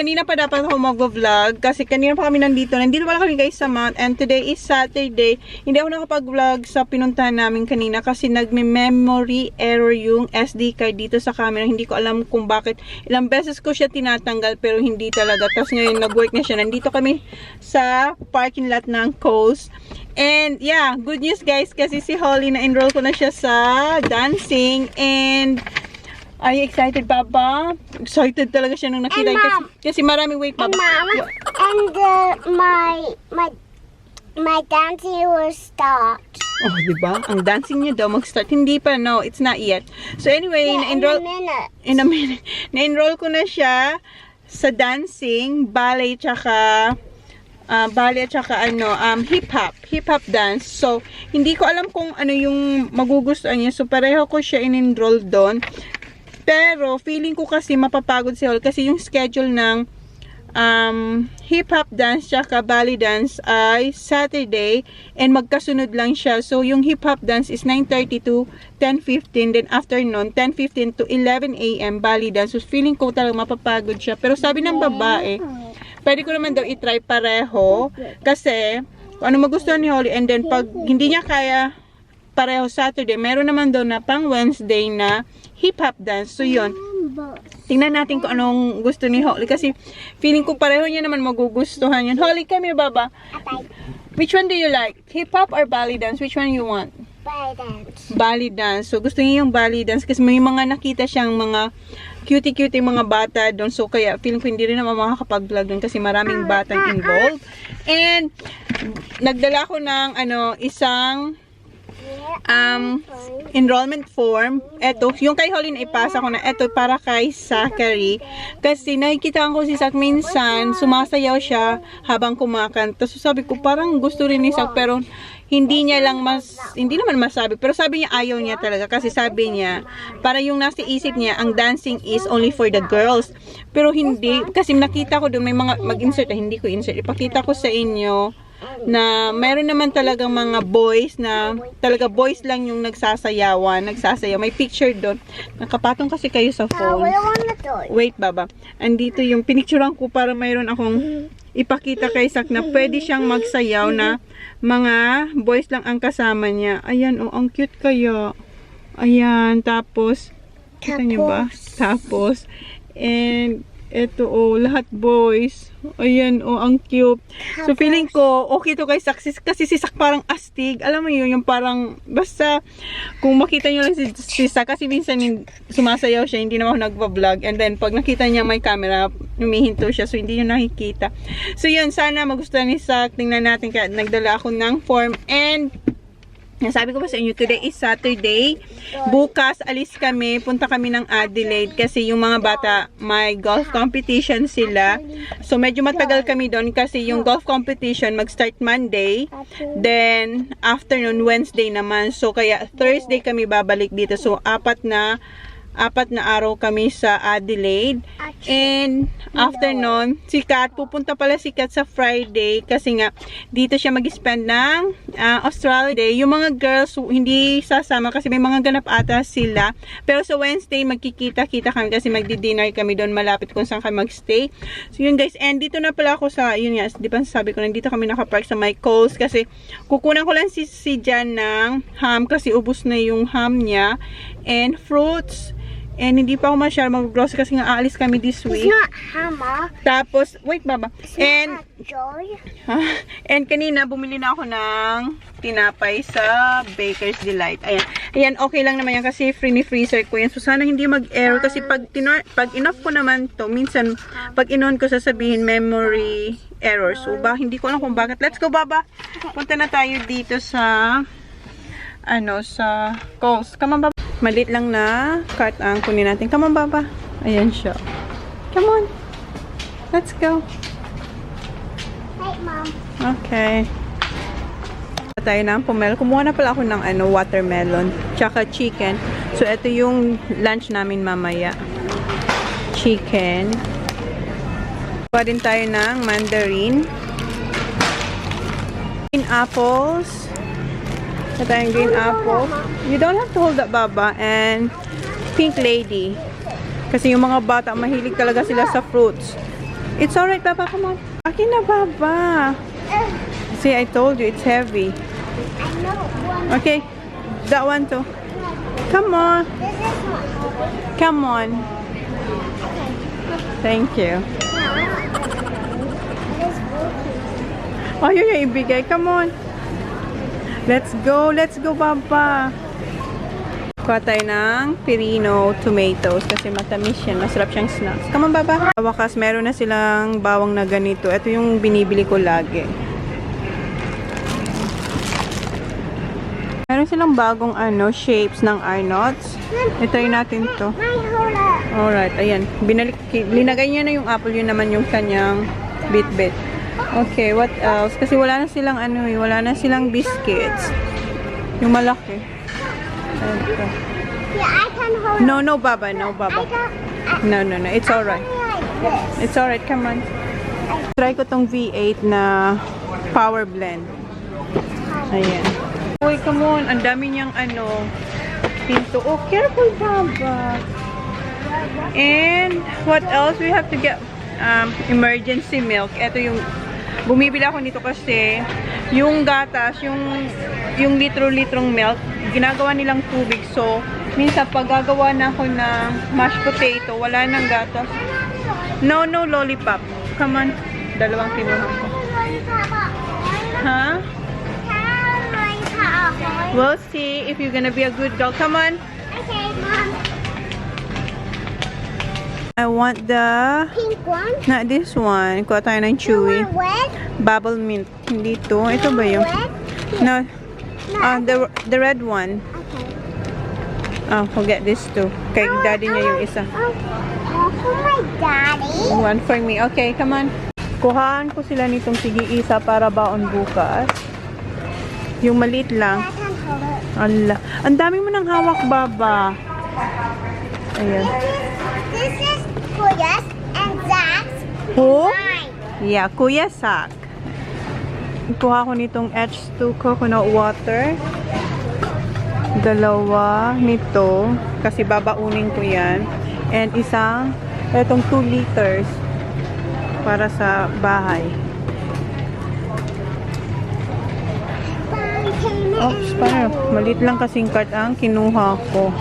kanina pa dapat ako mag-vlog kasi kanina pa kami nandito. Nandito pala kami guys sa Mount and today is Saturday. Hindi ako nakapag-vlog sa pinuntahan namin kanina kasi nagme-memory error yung SD card dito sa camera. Hindi ko alam kung bakit. Ilang beses ko siya tinatanggal pero hindi talaga. Tapos ngayon nag-work na siya. Nandito kami sa parking lot ng Coast. And yeah, good news guys kasi si Holly na-enroll ko na siya sa dancing and are you excited, Baba? Excited talaga siya nung nakita. Kasi maraming wait, Baba. Mama, and my dancing will start. Oh, diba? Ang dancing niya daw mag-start. Hindi pa, no. It's not yet. So anyway, Yeah, na-enroll... in a minute. In a minute. Na-enroll ko na siya sa dancing, ballet, tsaka... hip-hop dance. So, hindi ko alam kung ano yung magugustuhan niya. So, pareho ko siya in-enroll doon. Pero, feeling ko kasi mapapagod si Holly kasi yung schedule ng hip-hop dance tsaka ballet dance ay Saturday and magkasunod lang siya. So, yung hip-hop dance is 9:30 to 10:15. Then, afternoon, 10:15 to 11 a.m. ballet dance. So, feeling ko talagang mapapagod siya. Pero sabi ng babae, pwede ko naman daw i-try pareho kasi kung ano magustuhan ni Holly and then pag hindi niya kaya pareho Saturday, meron naman daw na pang Wednesday na hip-hop dance. So, yun. Tingnan natin kung anong gusto ni Holly. Kasi, feeling ko pareho niya naman magugustuhan yun. Holly, come here, Baba. Which one do you like? Hip-hop or ballet dance? Which one you want? Ballet dance. Ballet dance. So, gusto niya yung ballet dance. Kasi may mga nakita siyang mga cutie-cutie mga bata doon. So, kaya feeling ko hindi rin naman makakapag-vlog doon kasi maraming batang involved. And, nagdala ko ng, isang enrollment form. Eto, yung kay Holly na ipasa ko na, eto para kay Zachary. Kasi nakikita ko si Zach minsan, sumasayaw siya habang kumakanta. So sabi ko, parang gusto rin ni Zach, pero hindi naman masabi. Pero sabi niya, ayaw niya talaga. Kasi sabi niya, para yung nasa isip niya, ang dancing is only for the girls. Pero hindi, kasi nakita ko doon, may mga, mag-insert, hindi ko insert. Ipakita ko sa inyo, na meron naman talagang mga boys na talaga boys lang yung nagsasayaw. May picture doon. Nakapatong kasi kayo sa phone. Wait, Baba. Andito yung pinicturean ko para mayroon akong ipakita kay Sak na pwede siyang magsayaw na mga boys lang ang kasama niya. Ayan, oh, ang cute kaya. Ayan, tapos kita niyo ba? Tapos, and eto, oh, lahat boys. Ayan, oh, ang cute. So, feeling ko, okay to kay Sak. Kasi si Sak parang astig. Alam mo yun, yung parang, basta, kung makita nyo lang si Sak, kasi minsan sumasayaw siya, hindi naman ako nagpa-vlog. And then, pag nakita niya may camera, humihinto siya. So, hindi nyo nakikita. So, yun, sana magustuhan ni Sak. Tingnan natin, kaya nagdala ako ng form. And, sabi ko ba sa inyo, today is Saturday. Bukas, alis kami. Punta kami ng Adelaide kasi yung mga bata, may golf competition sila. So, medyo matagal kami doon kasi yung golf competition mag-start Monday. Then, afternoon, Wednesday naman. So, kaya Thursday kami babalik dito. So, apat na araw kami sa Adelaide. And after nun, si Kat, pupunta pala si Kat sa Friday kasi nga dito siya mag-spend ng Australia Day. Yung mga girls hindi sasama kasi may mga ganap ata sila. Pero sa Wednesday magkikita-kita kami kasi magdi-dinner kami doon malapit kung saan kami magstay. So yun guys, and dito na pala ako sa, yun nga, di ba sabi ko, nandito kami nakapark sa my Coles kasi kukunan ko lang si Jan ng ham kasi ubos na yung ham niya and fruits. And hindi pa ako masyadong mag-grocery kasi nga aalis kami this week. It's not hammer. Tapos, wait, Baba. And, Joy. and kanina, bumili na ako ng tinapay sa Baker's Delight. Ayan. Ayan, okay lang naman yan kasi free ni freezer ko yan. So, sana hindi mag-error kasi pag in-off ko naman to, minsan, pag in-on ko sasabihin memory error. So, hindi ko alam kung bakit. Let's go, Baba. Punta na tayo dito sa, sa Coles. Come on, Baba. Malit lang na cart ang kunin natin. Come on, Baba. Ayan siya. Come on. Let's go. Hey, Mom. Okay. Tayo na pumelo. Kumuha na pala ako ng watermelon. Tsaka chicken. So, ito yung lunch namin mamaya. Chicken. Kuha din tayo ng mandarin. Green apples. Ito yung green apple. You don't have to hold that, Baba. And pink lady. Kasi yung mga bata, mahilig talaga sila sa fruits. It's alright, Baba. Come on. Akin na, Baba. See, I told you, it's heavy. I know one. Okay. That one too. Come on. This is one. Come on. Thank you. This is Oh, yun yung ibigay. Come on. Let's go. Let's go, Baba. Kuha tayo ng Perino tomatoes kasi matamis yan. Masarap siyang snacks. Come on, Baba. Sa wakas, meron na silang bawang na ganito. Ito yung binibili ko lagi. Meron silang bagong shapes ng Arnott's. I-try natin to. my holder. Alright, ayan. Linagay niya na yung apple. Yun naman yung kanyang bit-bit. Okay, what else? Kasi wala na silang wala na silang biscuits. Yung malaki. Ito. Yeah, I can hold No, no, Baba. No, I Baba. can. No, no, no. It's alright. Like this. It's alright. Come on. Try ko tong V8 na power blend. Ayan. Uy, come on. Ang dami niyang pinto. Oh, careful, Baba. And what else? We have to get emergency milk. Ito yung bumibili ako nito kasi yung gatas, yung litro-litrong milk, ginagawa nilang tubig. So, minsan pag gagawa na ako ng mashed potato, wala nang gatas. No, no lollipop. Come on. Dalawang kinuha ko. Huh? We'll see if you're gonna be a good girl. Come on. Okay, Mom. I want the... Pink one. Not this one. Kuha tayo ng chewy. You want red? Bubble mint. Hindi to. Ito ba yung... Red? No. The red one. Okay. Oh, we'll get this too. Kay daddy niya yung isa. For my daddy. One for me. Okay, come on. Kuhaan ko sila nitong tig-isa para baon bukas. Yung maliit lang. I can hold it. Ala. Ang dami mo ng hawak, Baba. Ayan. This is Kuya's and Zach's. Who? Mine. Yeah, Kuya Sak. Kuha ko nitong H2 coconut water. Dalawa nito. Kasi babaunin ko yan. And isang, etong 2 liters. Para sa bahay. Oops, paano? Malit lang kasing cart ang kinuha ko.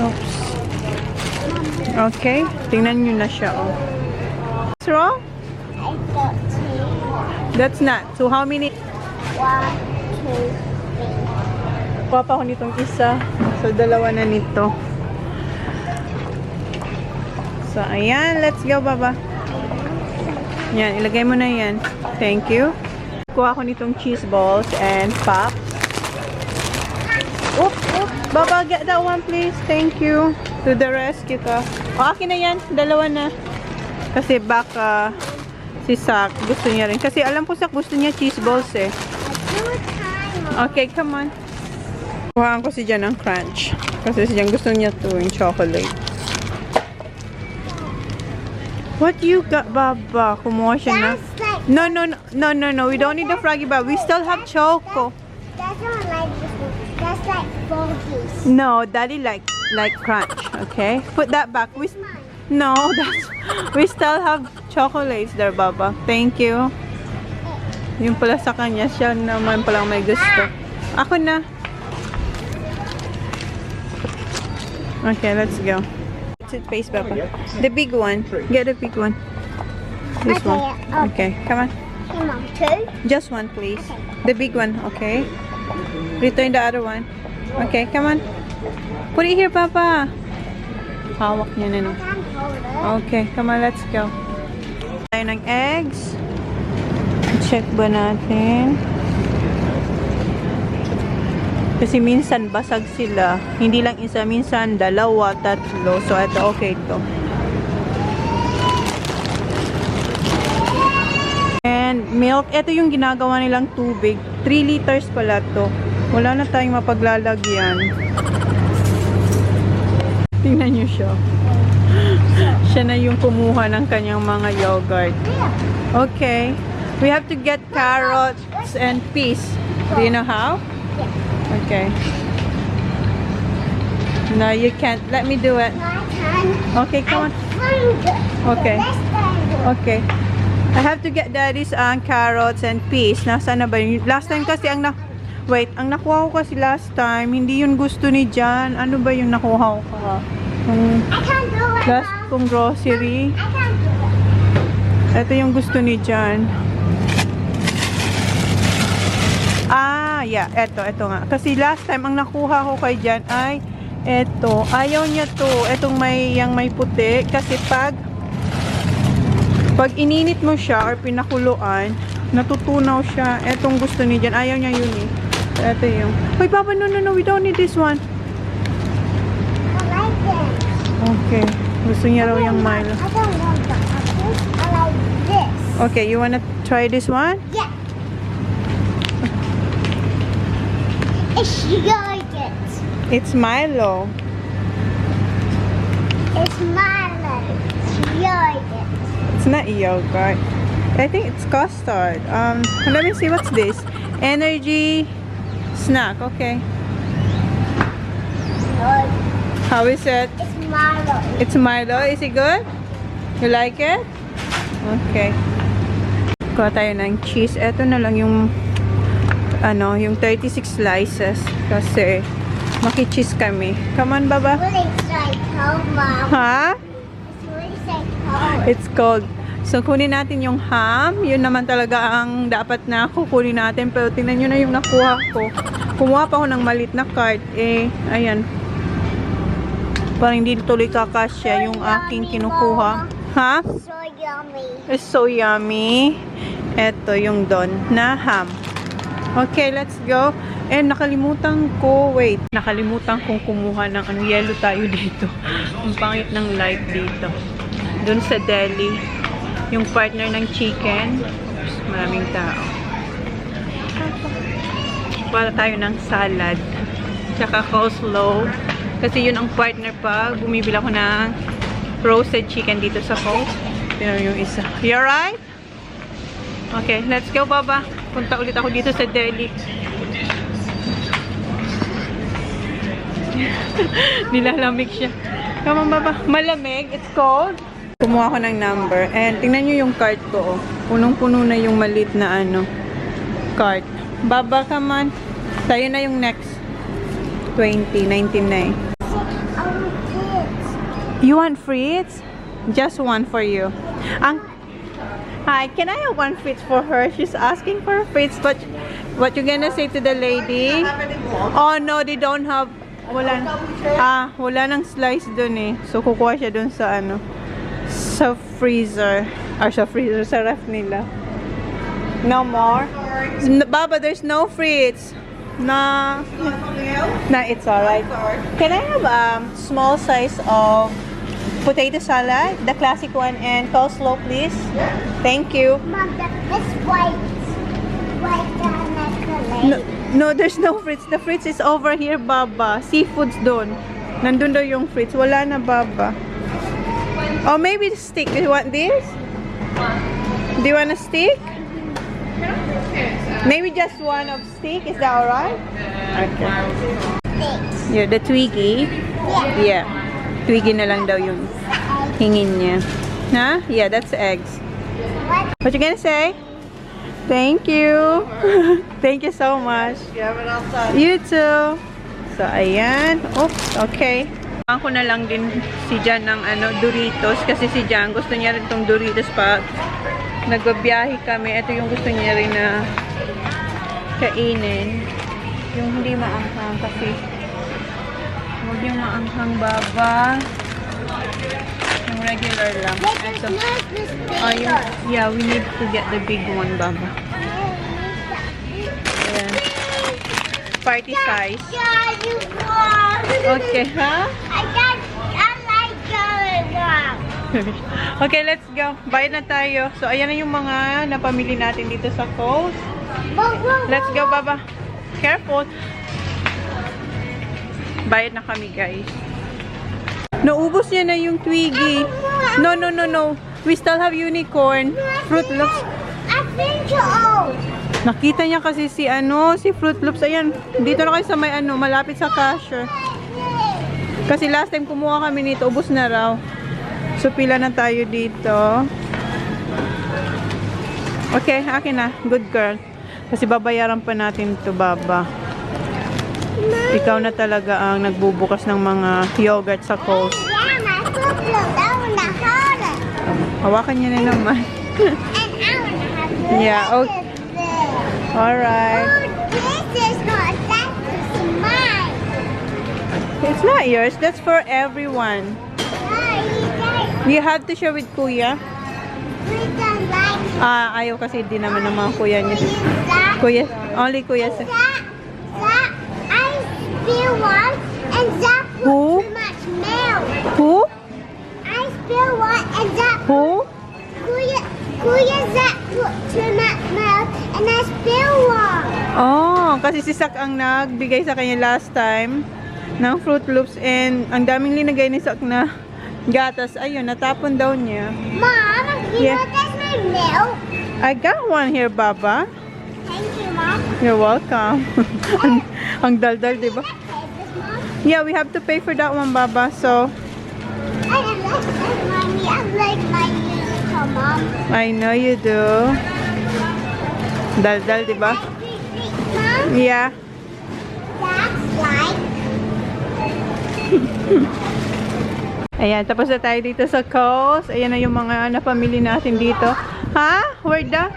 Oops. Okay, tingnan nyo na siya, oh. What's wrong? I got two. That's not. So, how many? 1, 2, 3. Kuha pa ako nitong isa. So, dalawa na nito. So, ayan. Let's go, Baba. Yan, ilagay mo na yan. Thank you. Kuha ko nitong cheese balls and pops. Oop, oop. Baba, get that one, please. Thank you. To the rescue ka. O, akin na yan. Dalawa na. Kasi baka si Sak gusto niya rin. Kasi alam ko Sak gusto niya cheese balls eh. Okay, come on. Kuhaan ko si Jan ng crunch. Kasi si Jan gusto niya to yung chocolate. What you got, Baba? Kumuha siya na. That's like, No, no, no, no, no, no. We don't need the Froggy Bar. We still have Choco. that's not like this one. That's like 4 pieces. No, Daddy like crunch. Okay, put that back. No, we still have chocolates there, Baba. Thank you. Yung pala sa kanya, siya naman palang may gusto. Ako na. Okay, let's go. Toothpaste, Baba. The big one. Get the big one. This Okay, one. Okay, come on. Hey, Mom, 2. Just one, please. The big one, okay? Return the other one. Okay, come on. Put it here, Papa. Hawak niya na, no? Can hold it. Okay, come on, let's go. Tayo ng eggs. Check ba natin? Kasi minsan basag sila. Hindi lang isa, minsan dalawa, tatlo. So, ito okay to. And milk, ito yung ginagawa nilang tubig. 3 liters pala to. Wala na tayong mapaglalagyan. Tingnan nyo siya. Siya na yung kumuha ng kanyang mga yogurt. Okay. We have to get carrots and peas. Do you know how? Okay. No, you can't. Let me do it. I can. Okay, come on. Okay. Okay. I have to get daddy's carrots and peas. Nasaan na ba yun? Last time kasi wait, ang nakuha ko kasi last time, hindi yun gusto ni Jan. Ano ba yung nakuha ko? I can't do it. Last kong grocery. I can't do it. Ito yung gusto ni Jan. Yeah. Ito nga. Kasi last time, ang nakuha ko kay Jan ay ito. Ayaw niya to. Itong yung may puti. Kasi pag ininit mo siya or pinakuluan, natutunaw siya. Etong gusto ni Jan. Ayaw niya yun eh. Ito yung. Wait, Papa, no. We don't need this one. I like this. Okay. Gusto niya raw yung Milo. I don't want the apples. I like this. Okay, you wanna try this one? Yeah. It's yogurt. It's Milo. It's Milo. It's yogurt. It's not yogurt. I think it's custard. Let me see what's this. Energy snack. Okay. No, How is it? it's Milo. It's Milo. Is it good? You like it? Okay. Kuha tayo ng cheese. Ito na lang yung yung 36 slices kasi maki-cheese kami. Come on, Baba. Really say cold, Mom. Ha? It's really say cold. It's cold. So, kunin natin yung ham. Yun naman talaga ang dapat na kukunin natin. Pero tingnan nyo na yung nakuha ko. Kumuha pa ako ng malit na cart. Ayan. Parang hindi tuloy kakasya yung aking kinukuha. Ha? So yummy. It's so yummy. Ito yung don na ham. Okay, let's go. Nakalimutan ko. Wait. Nakalimutan kong kumuha ng yellow tayo dito. Ang pangit ng light dito. Doon sa deli. Yung partner ng chicken. Maraming tao. Para tayo ng salad. Tsaka coleslaw. Kasi yun ang partner pag bumibili ako ng roasted chicken dito sa Coles. Tingnan yung isa. You alright? Okay, let's go, Baba. Punta ulit ako dito sa deli. Nilalamig siya. Come on, Baba. Malamig. It's cold. Kumuha ko ng number. And tingnan nyo yung cart ko. Oh. Punong-puno na yung malit na cart. Baba, come on. Tayo na yung next. 20.99. You want frites? Just one for you. Hi, can I have one frites for her? She's asking for frites, but what you gonna say to the lady? Oh no, they don't have. Wala nang slice dun eh. So kukuha siya dun sa sa freezer. Or sa freezer, sa ref nila. No more? Baba, there's no frites. Nah, it's alright. Can I have small size of potato salad, the classic one, and coleslaw, please? Thank you. Mom, this white. No, there's no frites. The frites is over here, Baba. Seafoods doon. Nandun daw yung frites. Wala na, Baba. Oh, maybe the steak. Do you want this? Do you want a steak? Maybe just one of steak. Is that alright? Okay. Yeah, the Twiggy. Yeah. Twiggy na lang daw yung hingin niya. Huh? Yeah, that's eggs. What you gonna say? Thank you. Thank you so much. You too. So, ayan. Oops, okay. Ako na lang din si Jan ng Doritos kasi si Jan gusto niya rin tong Doritos pag nagbabiyahe kami. Ito yung gusto niya rin na kainin. Yung hindi maanghang kasi huwag yung maanghang, Baba. Yung regular lang. Ito. Yeah, we need to get the big one, Baba. Ayan. Party size. Okay, ha? I like going. Okay, let's go. Bayad na tayo. So, ayan na yung mga napamili natin dito sa Coles. Let's go, Baba. Careful. Bayad na kami, guys. Naubos niya na yung Twiggy. No. We still have unicorn. Fruit Loops. I think you're old. Nakita niya kasi si Fruit Loops. Ayan, dito na kayo sa may malapit sa cashier. Kasi last time kumuha kami nito, ubos na raw. So, pila na tayo dito. Okay, akin na. Good girl. Kasi babayaran pa natin to, Baba. Ikaw na talaga ang nagbubukas ng mga yogurt sa Coles. Yeah, my foot blew down the hole. Hawakan niya na naman. And I wanna have Yeah, this okay. there. Alright. Oh, this is not that. It's mine. It's not yours. That's for everyone. Oh, You have to share with Kuya. we don't like it. Ayaw kasi di naman ng mga kuya niya. That, Kuya, only Kuya. I spill one and that put Who? too much milk. Who? I spill one and that Who? Kuya that put too much milk and I spill one. Oh, kasi si Sak ang nagbigay sa kanya last time ng Fruit Loops and ang daming linagay ni Sak na gatas. Ayun, natapon daw niya. Mom, you Yeah. know that's my milk. I got one here, Baba. Thank you, Mom. You're welcome. ang daldal, di ba? Okay, this Mom. Yeah, we have to pay for that one, Baba. So, I like Mommy. I like my unicorn, Mom. I know you do. Daldal, di ba? Mom, Yeah. that's like Ayan, tapos na tayo dito sa Coles. Ayan na yung mga napamili natin dito. Ha? We're done?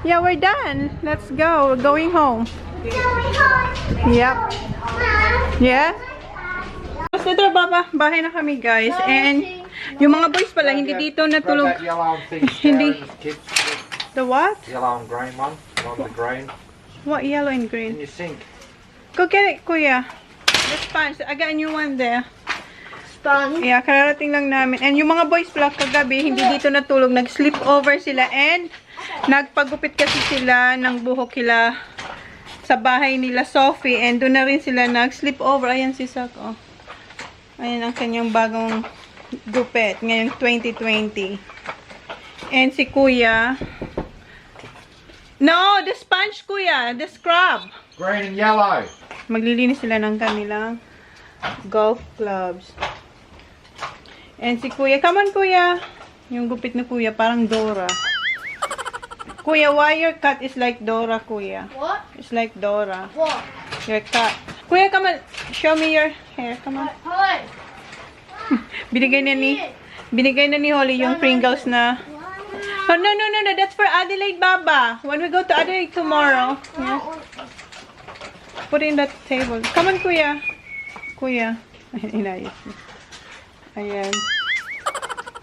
Yeah, we're done. Let's go. We're going home. going home. Yep. Mom. Yeah? Tapos ito, Baba. Bahay na kami, guys. And yung mga boys pala, hindi dito natulog. Grab that yellow and pink Hindi. shower in the kids. The what? Yellow and green one. Not the green. What yellow and In green? your sink. Go get it, Kuya. The sponge. I got a new one there. Sponge. Yeah, kararating lang namin. And yung mga boys pala kagabi, hindi dito natulog. Nag-sleep over sila and nagpagupit kasi sila ng buhok kila sa bahay nila Sophie. And doon na rin sila nag-sleep over. Ayan si Sak, oh. Ayan ang kanyang bagong gupit ngayong 2020. And si Kuya. No, the sponge, Kuya. The scrub. Green and yellow. Maglilinis sila ng kanilang golf clubs. And si Kuya, come on Kuya. Yung gupit na Kuya, parang Dora. Kuya, why your cut is like Dora, Kuya? What? It's like Dora. What? Your cut. Kuya, come on. Show me your hair. Come on. Hi. Binigay na ni Holly yung Pringles na. Oh, no. That's for Adelaide, Baba. When we go to Adelaide tomorrow. Yeah. Put it in that table. Come on, Kuya. Kuya. Inayos niya. Ayan.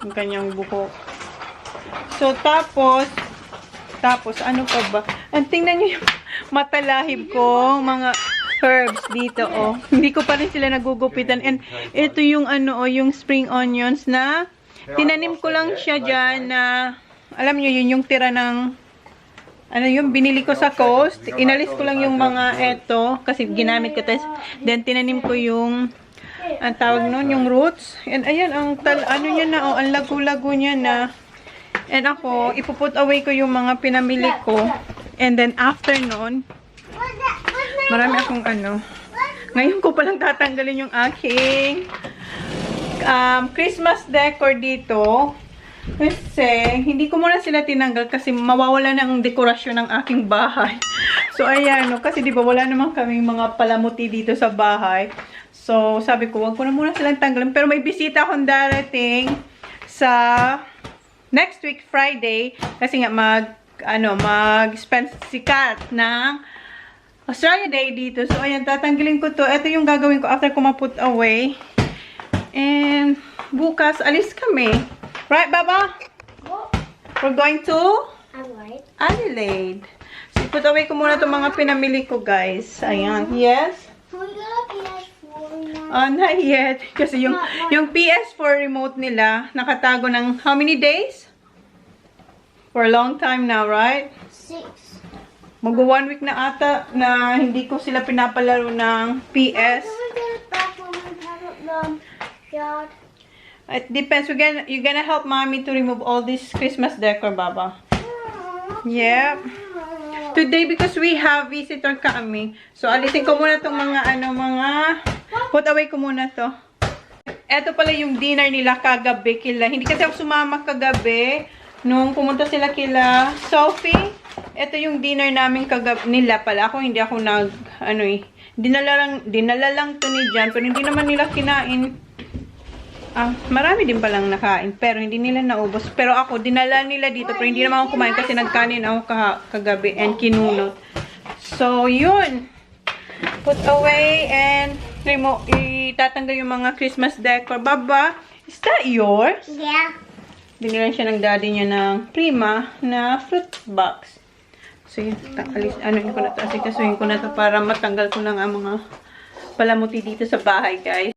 Ang kanyang buhok. So, tapos, ano pa ba? Ang tingnan niyo yung matalahib ko, mga herbs dito, oh. Hindi ko pa rin sila nagugupitan. And, ito yung, yung spring onions na, tinanim ko lang siya dyan na, alam niyo yun, yung tira ng, yung binili ko sa Coast. Inalis ko lang yung mga eto, kasi ginamit ko. Then, tinanim ko yung, ang tawag nun, yung roots. And ayan, niya na, oh, ang lago-lago niya na. And ako, ipuput away ko yung mga pinamili ko. And then, after nun, marami akong ngayon ko palang tatanggalin yung aking Christmas decor dito. Kasi, hindi ko muna sila tinanggal kasi mawawala na ang dekorasyon ng aking bahay. So, ayan, no, kasi di ba wala naman kaming mga palamuti dito sa bahay. So, sabi ko, wag ko na muna silang tanggalin. Pero may bisita akong darating sa next week, Friday. Kasi nga, mag-spend si Kat ng Australia Day dito. So, ayan, tatanggalin ko to. Ito yung gagawin ko after ko ma-put away. And, bukas, alis kami. Right, Baba? We're going to Alright. Adelaide. So, put away ko muna itong mga pinamili ko, guys. Ayan. Yes? Not yet. Kasi yung PS4 remote nila, nakatago ng how many days? For a long time now, right? 6. Mag-1 week na ata na hindi ko sila pinapalaro ng PS. It depends. You're gonna help Mommy to remove all this Christmas decor, Baba. Yep. Today, because we have visitor kami. So, alisin ko muna itong mga, put away ko muna to. eto pala yung dinner nila kagabi kila. Hindi kasi ako sumama kagabi nung pumunta sila kila Sophie. Eto yung dinner namin kagabi nila pala. Ako hindi ako dinala lang to ni Jan, pero hindi naman nila kinain. Marami din palang nakain, pero hindi nila naubos. Pero ako, dinala nila dito, pero hindi naman ako kumain kasi nagkanin ako kagabi and kinunot. So, yun. Put away and itatanggal yung mga Christmas decor. Baba, is that yours? Yeah. Binilan siya ng daddy niya ng Prima na fruit box. So, yun. Anuin ko na to. Asikasuhin ko na to para matanggal ko ng mga palamuti dito sa bahay, guys.